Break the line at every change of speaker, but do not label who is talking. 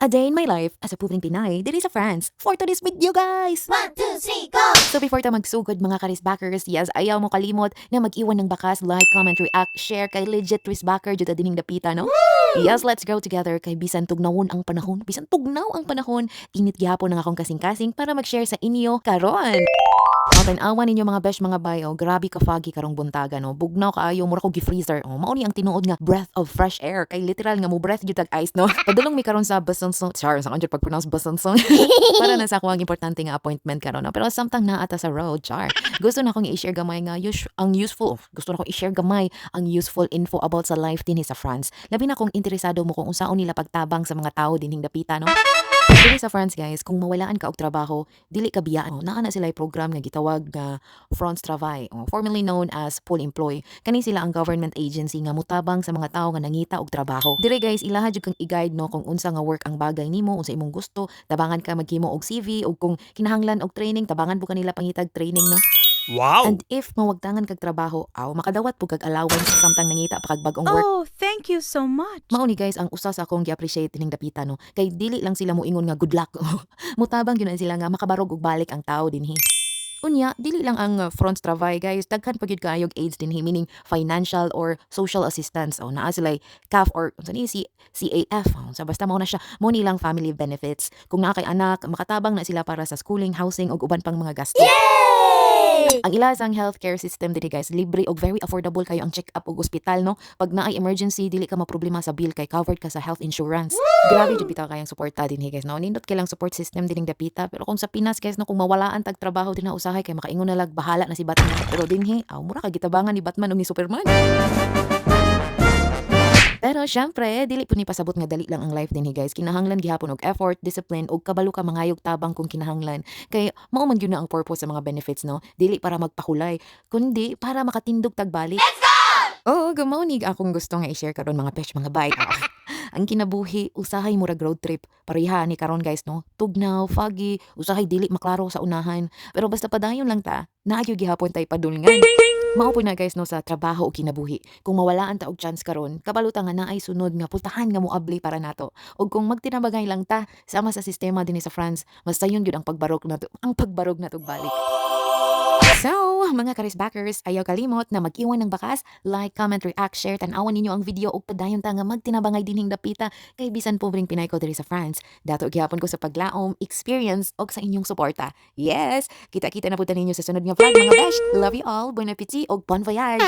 A day in my life as a publing Pinay, diri sa France. For today's video, guys!
1, 2, 3, go!
So before ta magsugod mga karisbackers, yes, ayaw mo kalimot na mag-iwan ng bakas, like, comment, react, share kay legit risbacker dito dining dapita, no? Yes, let's go together kay bisan tugnawon ang panahon, bisan tugnaw ang panahon, init gihapon ng akong kasing-kasing para mag-share sa inyo karon. Awan ninyo mga besh mga bayo, grabe ka foggy karong buntaga no. Bugnaw kaayo mura ko gi-freezer. Oh, mao ni ang tinuod nga breath of fresh air kay literal nga mo breath gyud tag ice no. Padulong mi karon sa Besançon. Char sa kanjud pag pronounce Besançon. Para na sa ako ang importante nga appointment karon no. Pero samtang naa ata sa road, char. Gusto na akong i-share gamay nga gusto na akong i-share gamay ang useful info about sa life dinhi sa France. Labi na kung interesado mo kung unsaon nila pagtabang sa mga tao dinhing dapita no. Dili sa France guys, kung mawalaan ka og trabaho, dili ka biyaan. Naa na sila program nga gitawag nga France Travail, formerly known as Pôle Emploi. Kani sila ang government agency nga mutabang sa mga tawo nga nangita og trabaho. Dire guys, ilaha jud kang i-guide no kung unsa nga work ang bagay nimo, unsa imong gusto, tabangan ka maghimo og CV ug kung kinahanglan og training, tabangan po kanila pangitag training no.
Wow!
And if mawagtangan kag trabaho, makadawat po kag allowance samtang nangita pa kag bag-ong work.
Oh, thank you so much.
Mao ni guys ang usa sa akong gi-appreciate ning dapita no. Kay dili lang sila moingon nga good luck. Mutabang gyud na sila nga makabarog og balik ang tao dinhi. Unya, dili lang ang France Travail guys, daghan pa gyud kaayog aids dinhi meaning financial or social assistance. Naa sila CAF or unsa ni CAF. Sa basta mao na siya, mo nilang family benefits. Kung naa kay anak, makatabang na sila para sa schooling, housing ug uban pang mga gasto. Ang ila sang healthcare system dili guys, libre og very affordable kayo ang check-up og ospital no. Pag naay emergency, dili ka maproblema sa bill kay covered ka sa health insurance. Grabe jud bitaw kayang suporta dinhi guys no. Nindot kay lang support system dining dapita, pero kung sa Pinas guys no, kung mawalaan tag trabaho din na usahay kay makaingon na lag bahala na si Batman. Pero dinhi, mura ka gitabangan ni Batman ug ni Superman. Pero syempre, dili po ni pasabot nga dali lang ang life dinhi guys. Kinahanglan gihapon og effort, discipline ug kabalo ka mangayog tabang kung kinahanglan. Kay mao man gyud na ang purpose sa mga benefits no. Dili para magpakulay, kundi para makatindog tagbalik. Let's go! Oo, gamaw ni akong gusto nga i-share karon mga pesh mga bike. Ang kinabuhi, usahay murag road trip. Pareha ni karon guys no. Tugnaw, foggy, usahay dili maklaro sa unahan. Pero basta padayon lang ta, naagyo gihapon tay padulngan. Mao po na guys no sa trabaho o kinabuhi. Kung mawalaan ta og chance karon, kabalutan nga naay sunod nga pultahan nga moabli para nato. Og kung magtinabagay lang ta sama sa sistema dinhi sa France, mas sayon gyud ang pagbarog nato balik. So, mga karisbackers, ayaw kalimot na mag-iwan ng bakas, like, comment, react, share, tanawan ninyo ang video o padayon ta nga magtinabangay dinhing dapita kay bisan pobring Pinay ko diri sa France. Dato gihapon ko sa paglaom, experience og sa inyong suporta. Yes, kita-kita na punta ninyo sa sunod nga vlog mga besh. Love you all, bon appetit og bon voyage.